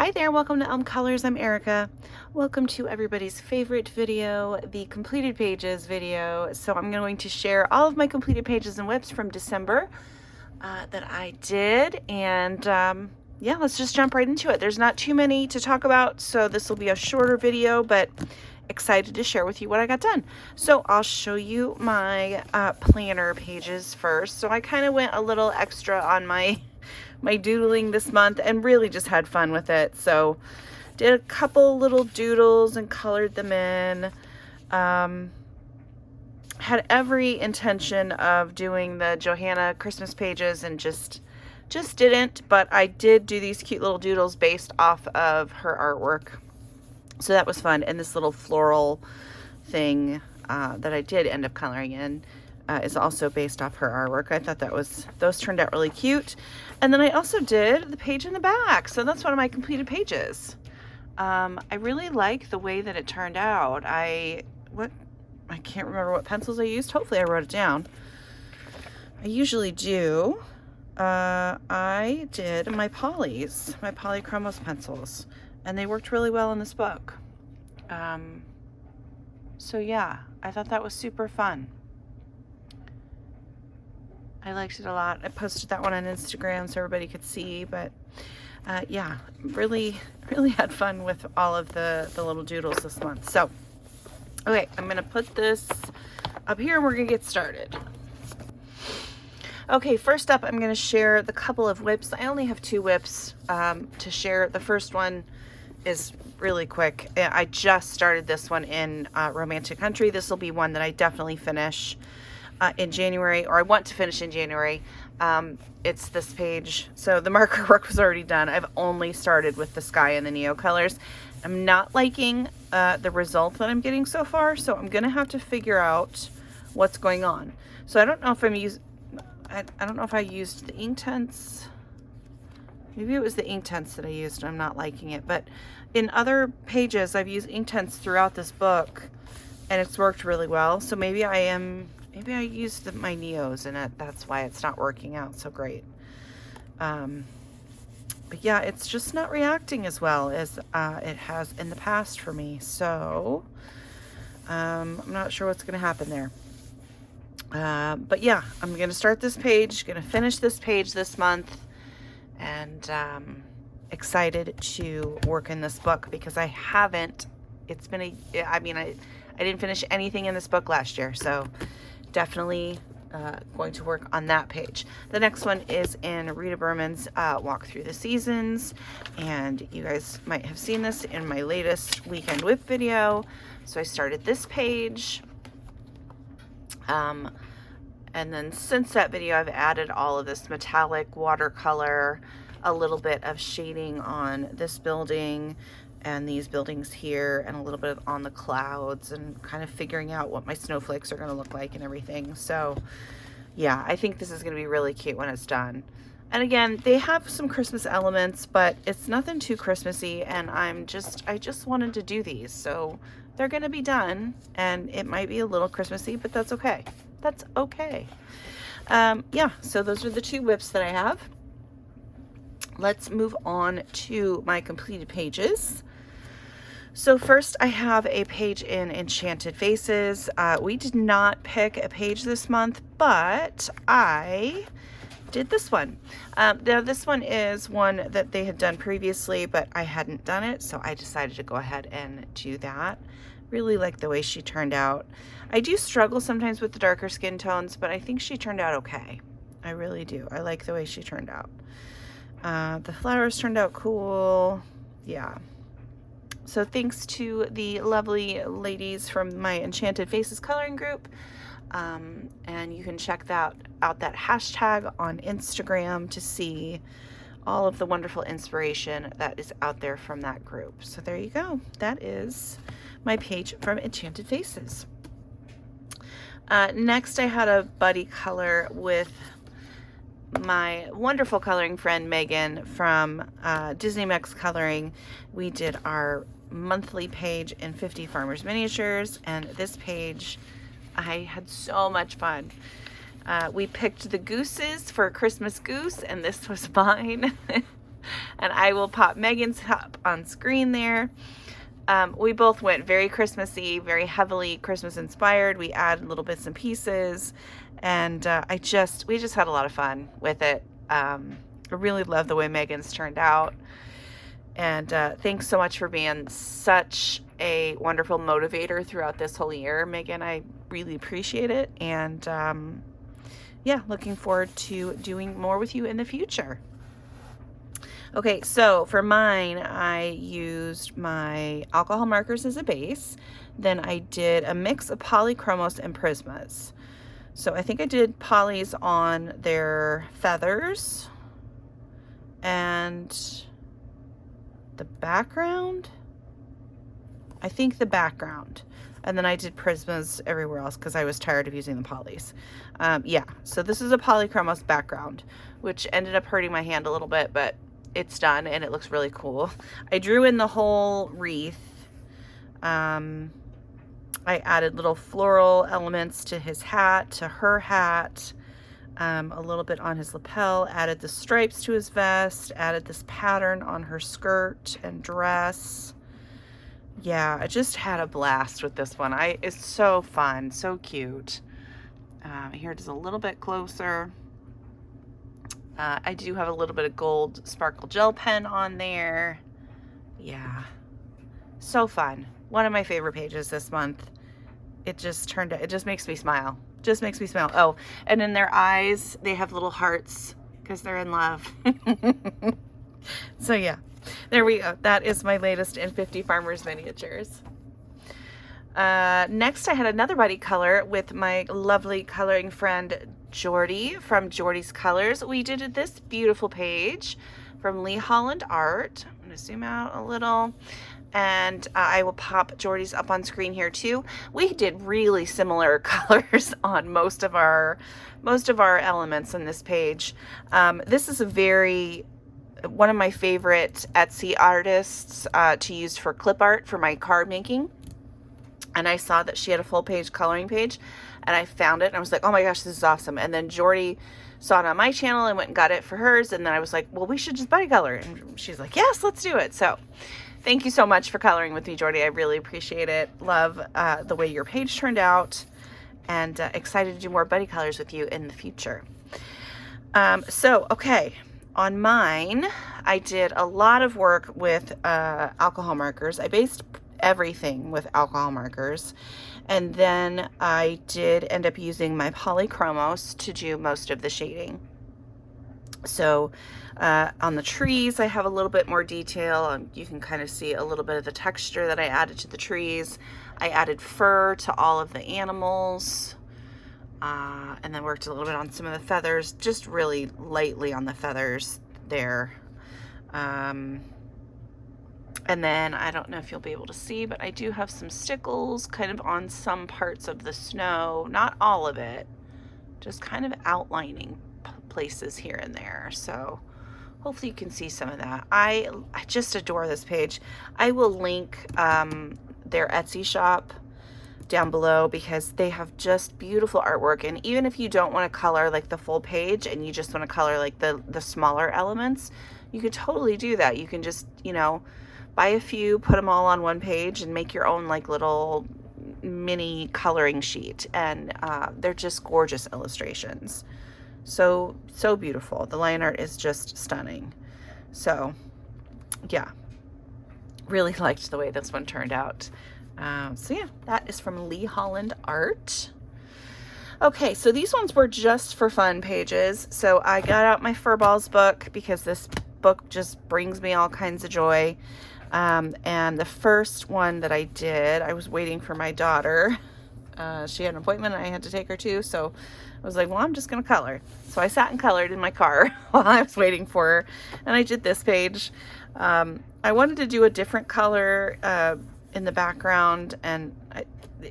Hi there, welcome to Elm Colors. I'm Erica. Welcome to everybody's favorite video, the completed pages video. So I'm going to share all of my completed pages and whips from December that I did. And yeah, let's just jump right into it. There's not too many to talk about, so this will be a shorter video, but excited to share with you what I got done. So I'll show you my planner pages first. So I kind of went a little extra on my doodling this month and really just had fun with it. So did a couple little doodles and colored them in. Had every intention of doing the Johanna Christmas pages and just didn't, but I did do these cute little doodles based off of her artwork. So that was fun. And this little floral thing that I did end up coloring in is also based off her artwork. I thought those turned out really cute. And then I also did the page in the back. So that's one of my completed pages. I really like the way that it turned out. I can't remember what pencils I used. Hopefully I wrote it down. I usually do. I did my Polychromos pencils, and they worked really well in this book. So yeah, I thought that was super fun. I liked it a lot. I posted that one on Instagram so everybody could see, but yeah, really had fun with all of the little doodles this month. So, okay, I'm gonna put this up here and we're gonna get started. Okay, first up, I'm gonna share the couple of whips. I only have 2 whips to share. The first one is really quick. I just started this one in Romantic Country. This will be one that I definitely finish in January, or I want to finish in January. It's this page. So the marker work was already done. I've only started with the sky and the neo colors. I'm not liking the result that I'm getting so far, so I'm gonna have to figure out what's going on. So I don't know if I don't know if I used the Inktense. Maybe it was the Inktense that I used and I'm not liking it, but in other pages I've used Inktense throughout this book and it's worked really well. So maybe I used my Neos in it. That's why it's not working out so great. But yeah, it's just not reacting as well as it has in the past for me. So I'm not sure what's going to happen there. But yeah, I'm going to start this page, going to finish this page this month, and excited to work in this book because I haven't. It's been I didn't finish anything in this book last year, so definitely going to work on that page. The next one is in Rita Berman's Walk Through the Seasons, and you guys might have seen this in my latest Weekend Whip video. So I started this page, and then since that video I've added all of this metallic watercolor, a little bit of shading on this building and these buildings here, and a little bit on the clouds, and kind of figuring out what my snowflakes are going to look like and everything. So yeah, I think this is going to be really cute when it's done. And again, they have some Christmas elements, but it's nothing too Christmassy, and I just wanted to do these, so they're going to be done, and it might be a little Christmassy, but that's okay. That's okay. Yeah, so those are the 2 whips that I have. Let's move on to my completed pages. So first I have a page in Enchanted Faces. We did not pick a page this month, but I did this one. Now this one is one that they had done previously, but I hadn't done it, so I decided to go ahead and do that. Really like the way she turned out. I do struggle sometimes with the darker skin tones, but I think she turned out okay. I really do. I like the way she turned out. The flowers turned out cool. Yeah. So thanks to the lovely ladies from my Enchanted Faces coloring group. And you can check out that hashtag on Instagram to see all of the wonderful inspiration that is out there from that group. So there you go. That is my page from Enchanted Faces. Next I had a buddy color with my wonderful coloring friend Megan from Disney Mex Coloring. We did our monthly page in 50 Farmers Miniatures, and this page I had so much fun. We picked the gooses for Christmas goose, and this was mine. And I will pop Megan's up on screen there. We both went very Christmassy, very heavily Christmas inspired. We added little bits and pieces, and we just had a lot of fun with it. I really love the way Megan's turned out. And thanks so much for being such a wonderful motivator throughout this whole year, Megan. I really appreciate it. And yeah, looking forward to doing more with you in the future. Okay, so for mine, I used my alcohol markers as a base. Then I did a mix of polychromos and prismas. So I think I did polys on their feathers and the background. I think the background. And then I did prismas everywhere else because I was tired of using the polys. Yeah, so this is a polychromos background, which ended up hurting my hand a little bit, but it's done and it looks really cool. I drew in the whole wreath. I added little floral elements to his hat, to her hat, a little bit on his lapel, added the stripes to his vest, added this pattern on her skirt and dress. Yeah, I just had a blast with this one. It's so fun, so cute. Here it is a little bit closer. I do have a little bit of gold sparkle gel pen on there. Yeah, so fun. One of my favorite pages this month. It just makes me smile. Just makes me smile. Oh, and in their eyes, they have little hearts because they're in love. So yeah, there we go. That is my latest in 50 Farmers Miniatures. Next, I had another buddy color with my lovely coloring friend Jordy from Jordy's Colors. We did this beautiful page from Lee Holland Art. I'm going to zoom out a little, and I will pop Jordy's up on screen here too. We did really similar colors on most of our elements in this page. This is one of my favorite Etsy artists to use for clip art for my card making. And I saw that she had a full page coloring page, and I found it and I was like, oh my gosh, this is awesome. And then Jordy saw it on my channel and went and got it for hers. And then I was like, well, we should just buddy color. And she's like, yes, let's do it. So thank you so much for coloring with me, Jordy. I really appreciate it. Love the way your page turned out, and excited to do more buddy colors with you in the future. Okay, on mine, I did a lot of work with alcohol markers. I based everything with alcohol markers, and then I did end up using my polychromos to do most of the shading. So on the trees, I have a little bit more detail. You can kind of see a little bit of the texture that I added to the trees. I added fur to all of the animals, and then worked a little bit on some of the feathers, just really lightly on the feathers there. And then I don't know if you'll be able to see, but I do have some stickles kind of on some parts of the snow, not all of it, just kind of outlining places here and there. So hopefully you can see some of that. I just adore this page. I will link their Etsy shop down below because they have just beautiful artwork. And even if you don't want to color like the full page and you just want to color like the smaller elements, you could totally do that. You can just, buy a few, put them all on one page, and make your own like little mini coloring sheet. And they're just gorgeous illustrations. So beautiful. The line art is just stunning. So yeah, really liked the way this one turned out. So yeah, that is from Lee Holland Art. Okay, so these ones were just for fun pages. So I got out my Furballs book because this book just brings me all kinds of joy. And the first one that I did, I was waiting for my daughter. She had an appointment and I had to take her to, so I was like, well, I'm just going to color. So I sat and colored in my car while I was waiting for her, and I did this page. I wanted to do a different color in the background, and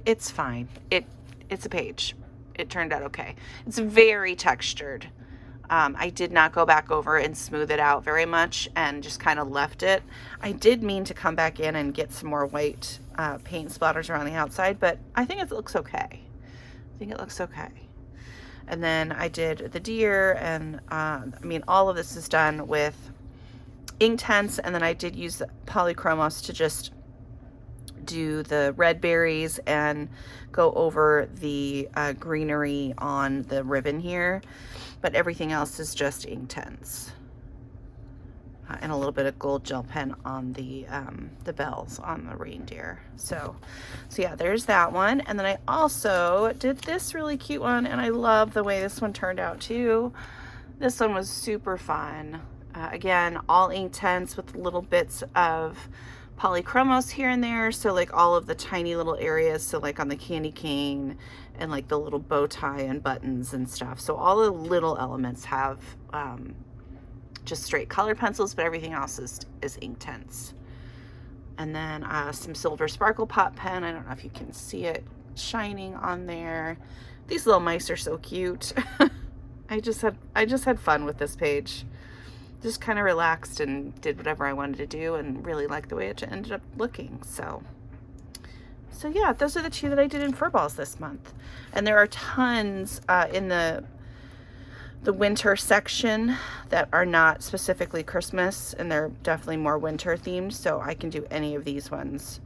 it's fine. It's a page. It turned out okay. It's very textured. I did not go back over and smooth it out very much and just kind of left it. I did mean to come back in and get some more white paint splatters around the outside, but I think it looks okay. And then I did the deer, and I mean, all of this is done with Inktense, and then I did use polychromos to just do the red berries and go over the greenery on the ribbon here, but everything else is just Inktense. And a little bit of gold gel pen on the bells on the reindeer. So yeah, there's that one. And then I also did this really cute one, and I love the way this one turned out too. This one was super fun. Again, all Inktense with little bits of polychromos here and there, so like all of the tiny little areas, so like on the candy cane and like the little bow tie and buttons and stuff. So all the little elements have just straight colored pencils, but everything else is Inktense. And then some silver sparkle pop pen. I don't know if you can see it shining on there. These little mice are so cute. I just had fun with this page. Just kind of relaxed and did whatever I wanted to do, and really liked the way it ended up looking. So yeah, those are the two that I did in Furballs this month. And there are tons in the winter section that are not specifically Christmas, and they're definitely more winter themed, so I can do any of these ones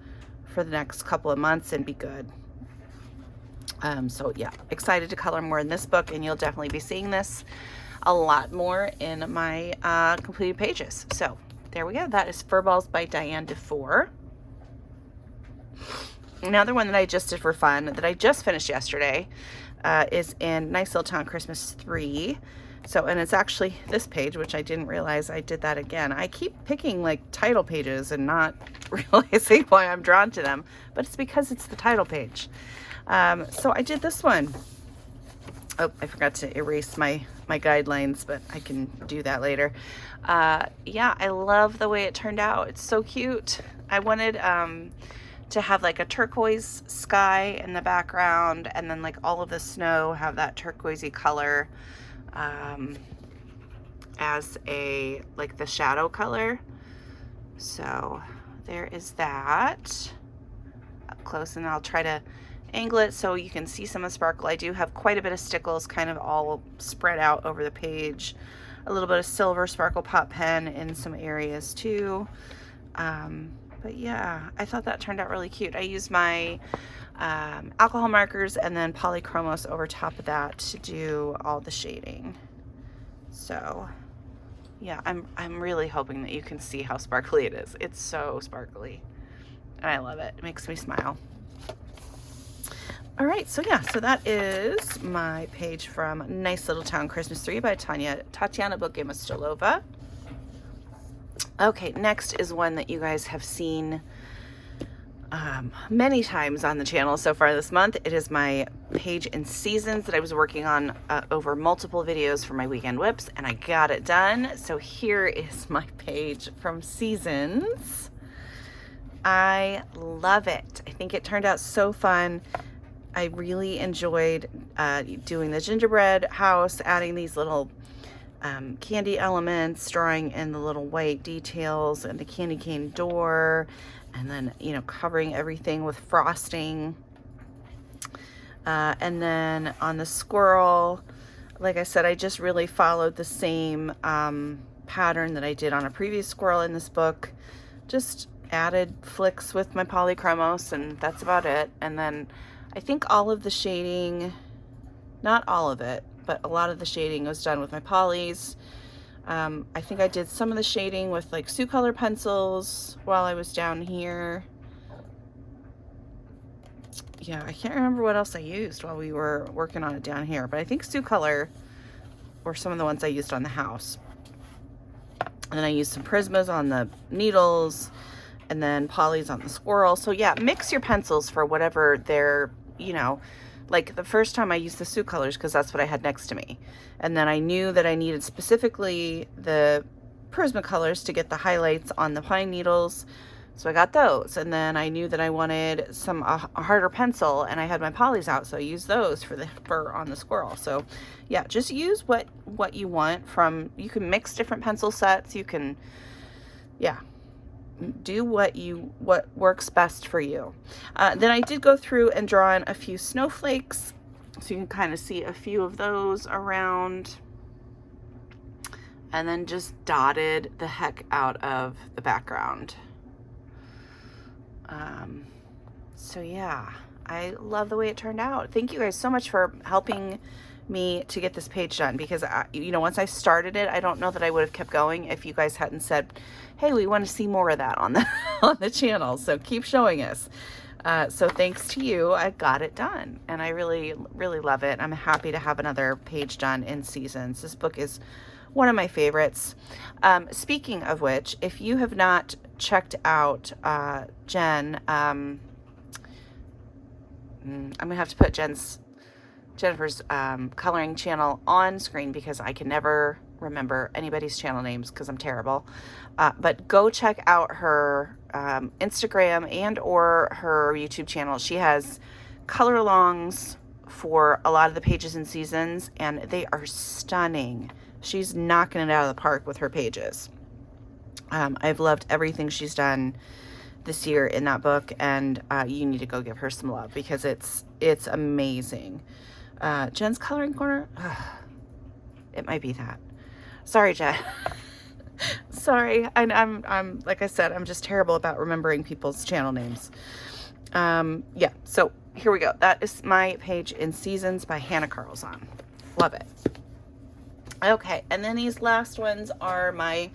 for the next couple of months and be good. So yeah, excited to color more in this book, and you'll definitely be seeing this a lot more in my completed pages. So there we go. That is Furballs by Diane DeFore. Another one that I just did for fun that I just finished yesterday is in Nice Little Town Christmas 3. So, and it's actually this page, which I didn't realize I did that again. I keep picking like title pages and not realizing why I'm drawn to them, but it's because it's the title page. So I did this one. Oh, I forgot to erase my guidelines, but I can do that later. Yeah, I love the way it turned out. It's so cute. I wanted to have like a turquoise sky in the background, and then like all of the snow have that turquoisey color as a like the shadow color. So there is that up close, and I'll try to angle it so you can see some of the sparkle. I do have quite a bit of stickles kind of all spread out over the page. A little bit of silver sparkle pop pen in some areas too. But yeah, I thought that turned out really cute. I used my alcohol markers and then polychromos over top of that to do all the shading. So yeah, I'm really hoping that you can see how sparkly it is. It's so sparkly and I love it. It makes me smile. All right, so yeah, so that is my page from Nice Little Town Christmas 3 by Tatiana Bogimastolova. Okay, next is one that you guys have seen many times on the channel so far this month. It is my page in Seasons that I was working on over multiple videos for my weekend whips, and I got it done. So here is my page from Seasons. I love it. I think it turned out so fun. I really enjoyed doing the gingerbread house, adding these little candy elements, drawing in the little white details and the candy cane door, and then, you know, covering everything with frosting. And then on the squirrel, like I said, I just really followed the same pattern that I did on a previous squirrel in this book. Just added flicks with my polychromos, and that's about it. And then I think all of the shading, not all of it, but a lot of the shading was done with my polys. I think I did some of the shading with like Sioux color pencils while I was down here. Yeah, I can't remember what else I used while we were working on it down here, but I think Sioux color were some of the ones I used on the house. And then I used some Prismas on the needles, and then polys on the squirrel. So yeah, mix your pencils for whatever they're, you know, like the first time I used the Sioux colors because that's what I had next to me. And then I knew that I needed specifically the Prisma colors to get the highlights on the pine needles. So I got those. And then I knew that I wanted some a harder pencil, and I had my polys out, so I used those for the fur on the squirrel. So yeah, just use what you want from, you can mix different pencil sets. You can, yeah, do what works best for you. Then I did go through and draw in a few snowflakes, so you can kind of see a few of those around. and then just dotted the heck out of the background. So yeah, I love the way it turned out. Thank you guys so much for helping me to get this page done, because you know, once I started it, I don't know that I would have kept going if you guys hadn't said, hey, we want to see more of that on the on the channel, so keep showing us. So thanks to you, I got it done, and I really love it. I'm happy to have another page done in Seasons. This book is one of my favorites. Speaking of which, if you have not checked out Jen, I'm gonna have to put Jennifer's coloring channel on screen, because I can never remember anybody's channel names because I'm terrible. But go check out her Instagram and or her YouTube channel. She has color alongs for a lot of the pages in Seasons, and they are stunning. She's knocking it out of the park with her pages. I've loved everything she's done this year in that book, and you need to go give her some love, because it's amazing. Jen's coloring corner. It might be that. Sorry, Jen. Sorry. I'm like I said, I'm just terrible about remembering people's channel names. Yeah. So here we go. That is my page in Seasons by Hannah Carlzon. Love it. Okay, and then these last ones are my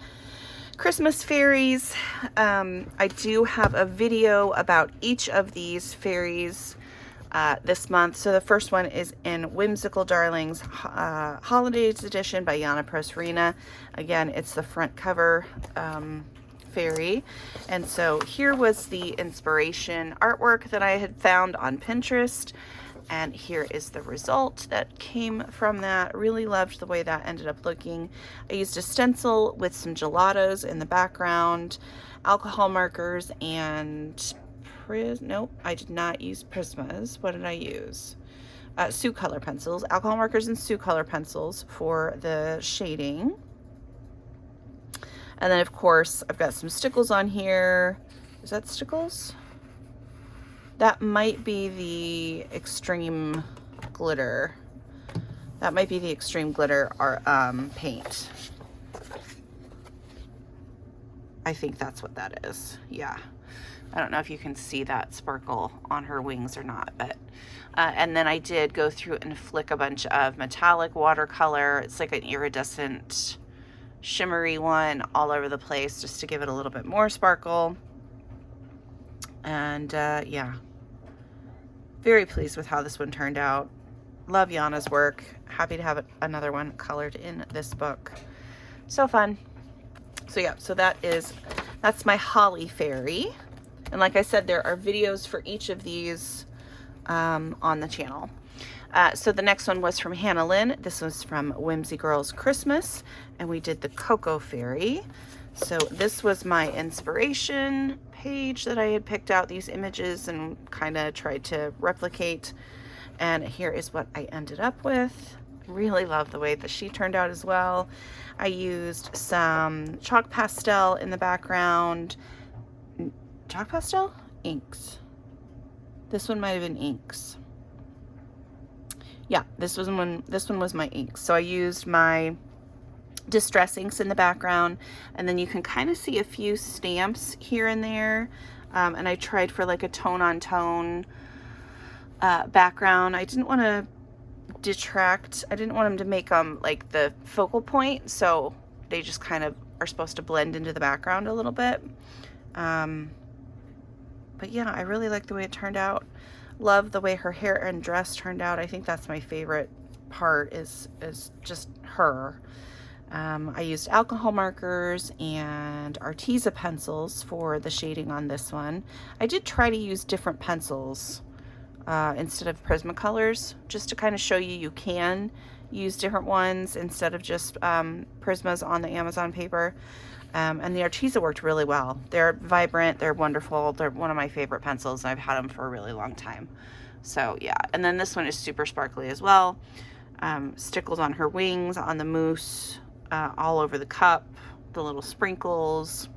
Christmas fairies. I do have a video about each of these fairies this month. So the first one is in Whimsical Darlings Holidays Edition by Yana Prosperina. Again, it's the front cover fairy. And so here was the inspiration artwork that I had found on Pinterest. And here is the result that came from that. Really loved the way that ended up looking. I used a stencil with some gelatos in the background, alcohol markers, and nope, I did not use Prismas. What did I use? Sioux color pencils, alcohol markers and Sioux color pencils for the shading. And then of course, I've got some stickles on here. Is that stickles? That might be the extreme glitter. That might be the extreme glitter paint. I think that's what that is. Yeah. I don't know if you can see that sparkle on her wings or not, but and then I did go through and flick a bunch of metallic watercolor. It's like an iridescent shimmery one all over the place, just to give it a little bit more sparkle. And yeah, very pleased with how this one turned out. Love Yana's work. Happy to have another one colored in this book. So fun. So yeah, so that's my Holly Fairy. And like I said, there are videos for each of these on the channel. So the next one was from Hannah Lynn. This was from Whimsy Girls Christmas, and we did the Cocoa Fairy. So this was my inspiration page that I had picked out these images and kind of tried to replicate. And here is what I ended up with. Really love the way that she turned out as well. I used some chalk pastel in the background. Chalk pastel? Inks. This one might have been inks. Yeah, this one was my inks. So I used my distress inks in the background, and then you can kind of see a few stamps here and there. And I tried for like a tone on tone background. I didn't want to detract. I didn't want them to make them like the focal point, so they just kind of are supposed to blend into the background a little bit. But yeah, I really like the way it turned out. Love the way her hair and dress turned out. I think that's my favorite part is just her. I used alcohol markers and Arteza pencils for the shading on this one. I did try to use different pencils instead of Prismacolors, just to kind of show you can use different ones instead of just Prismas on the Amazon paper. And the Arteza worked really well. They're vibrant, they're wonderful, they're one of my favorite pencils, and I've had them for a really long time. So yeah, and then this one is super sparkly as well. Stickles on her wings, on the mousse, all over the cup, the little sprinkles,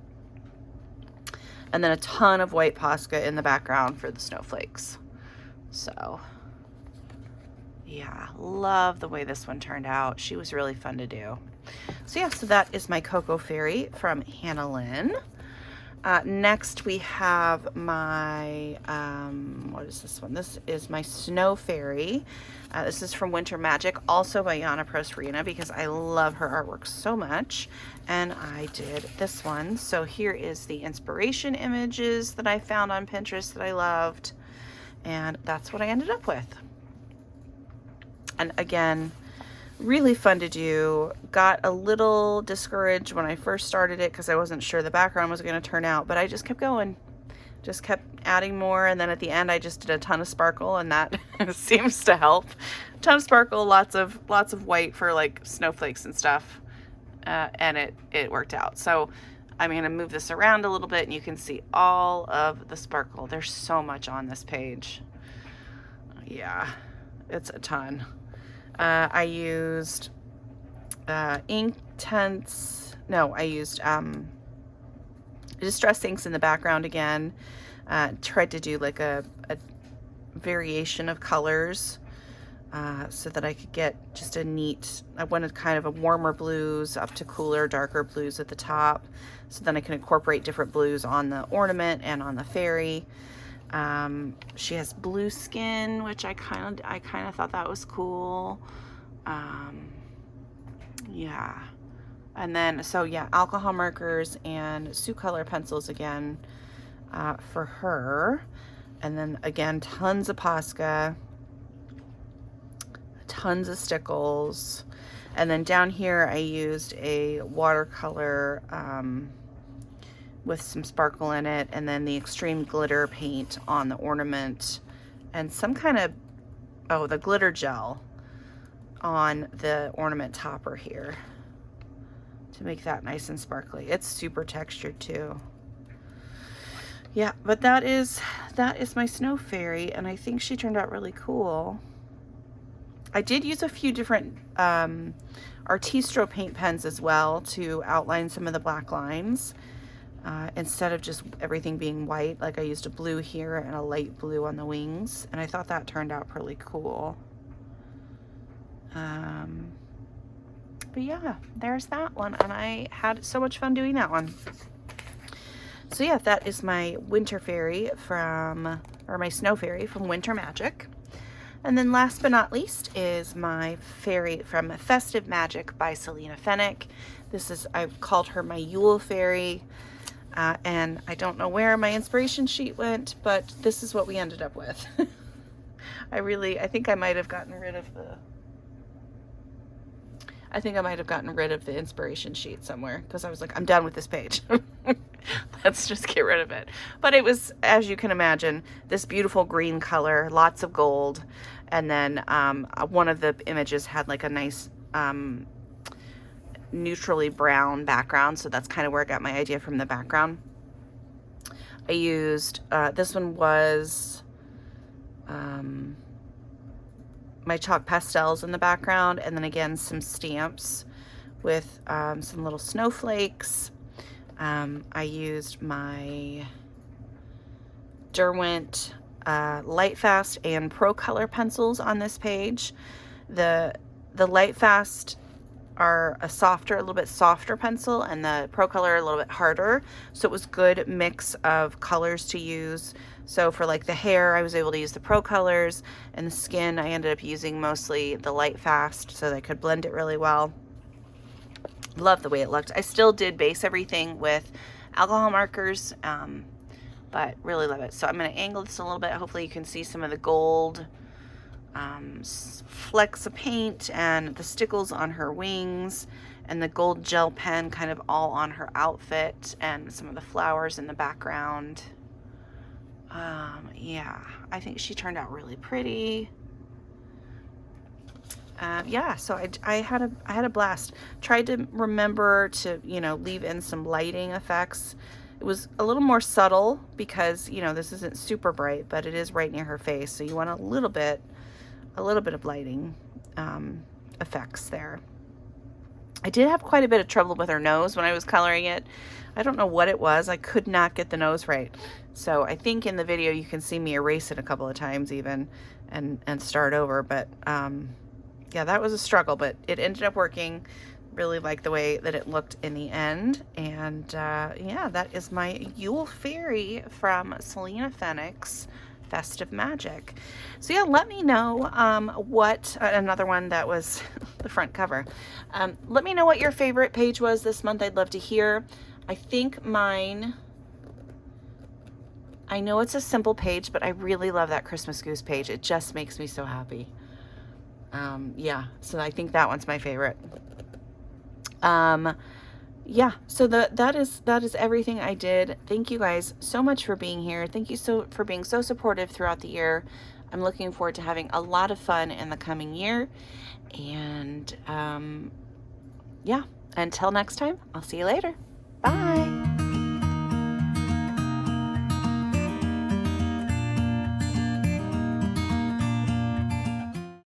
and then a ton of white Posca in the background for the snowflakes. So yeah, love the way this one turned out. She was really fun to do. So yeah, so that is my Cocoa Fairy from Hannah Lynn. Next we have my, what is this one? This is my Snow Fairy. This is from Winter Magic, also by Yana Prosperina, because I love her artwork so much. And I did this one. So here is the inspiration images that I found on Pinterest that I loved. And that's what I ended up with. And again, really fun to do. Got a little discouraged when I first started it because I wasn't sure the background was going to turn out, but I just kept going, just kept adding more, and then at the end I just did a ton of sparkle, and that seems to help. A ton of sparkle, lots of white for like snowflakes and stuff, and it worked out. So I'm going to move this around a little bit, and you can see all of the sparkle. There's so much on this page. Yeah, it's a ton. I used ink tints. No, I used distress inks in the background again. Tried to do like a variation of colors so that I could get just a neat, I wanted kind of a warmer blues up to cooler, darker blues at the top. So then I can incorporate different blues on the ornament and on the fairy. She has blue skin, which I kind of thought that was cool. Yeah. And then, so yeah, alcohol markers and Sioux color pencils again, for her. And then again, tons of Posca, tons of stickles. And then down here, I used a watercolor, with some sparkle in it, and then the extreme glitter paint on the ornament, and some kind of, oh, the glitter gel on the ornament topper here to make that nice and sparkly. It's super textured too. Yeah, but that is my Snow Fairy, and I think she turned out really cool. I did use a few different Artistro paint pens as well to outline some of the black lines. Instead of just everything being white, like I used a blue here and a light blue on the wings, and I thought that turned out pretty cool. But yeah, there's that one, and I had so much fun doing that one. So yeah, that is my Winter Fairy or my Snow Fairy from Winter Magic. And then last but not least is my fairy from Festive Magic by Selena Fennick. This is, I've called her my Yule Fairy. And I don't know where my inspiration sheet went, but this is what we ended up with. I think I might have gotten rid of the inspiration sheet somewhere, because I was like, I'm done with this page. Let's just get rid of it. But it was, as you can imagine, this beautiful green color, lots of gold. And then one of the images had like a nice neutrally brown background, so that's kind of where I got my idea from, the background. I used this one was my chalk pastels in the background, and then again some stamps with some little snowflakes. I used my Derwent Lightfast and Pro Color pencils on this page. The Lightfast are a little bit softer pencil, and the Pro Color a little bit harder. So it was good mix of colors to use. So for like the hair, I was able to use the Pro Colors, and the skin, I ended up using mostly the Lightfast so that I could blend it really well. Love the way it looked. I still did base everything with alcohol markers, but really love it. So I'm going to angle this a little bit. Hopefully you can see some of the gold flecks of paint and the stickles on her wings, and the gold gel pen kind of all on her outfit, and some of the flowers in the background. Yeah, I think she turned out really pretty. Yeah, so I had a blast. Tried to remember to, leave in some lighting effects. It was a little more subtle because, this isn't super bright, but it is right near her face, so you want a little bit of lighting effects there. I did have quite a bit of trouble with her nose when I was coloring it. I don't know what it was. I could not get the nose right. So I think in the video you can see me erase it a couple of times even and start over. But yeah, that was a struggle, but it ended up working. Really like the way that it looked in the end. And yeah, that is my Yule Fairy from Selena Fenix Festive Magic. So yeah, let me know what, another one that was the front cover. Let me know what your favorite page was this month. I'd love to hear. I think mine, I know it's a simple page, but I really love that Christmas Goose page. It just makes me so happy. Yeah, so I think that one's my favorite. Yeah, so that is everything I did. Thank you guys so much for being here. Thank you for being so supportive throughout the year. I'm looking forward to having a lot of fun in the coming year. And yeah, until next time, I'll see you later. Bye.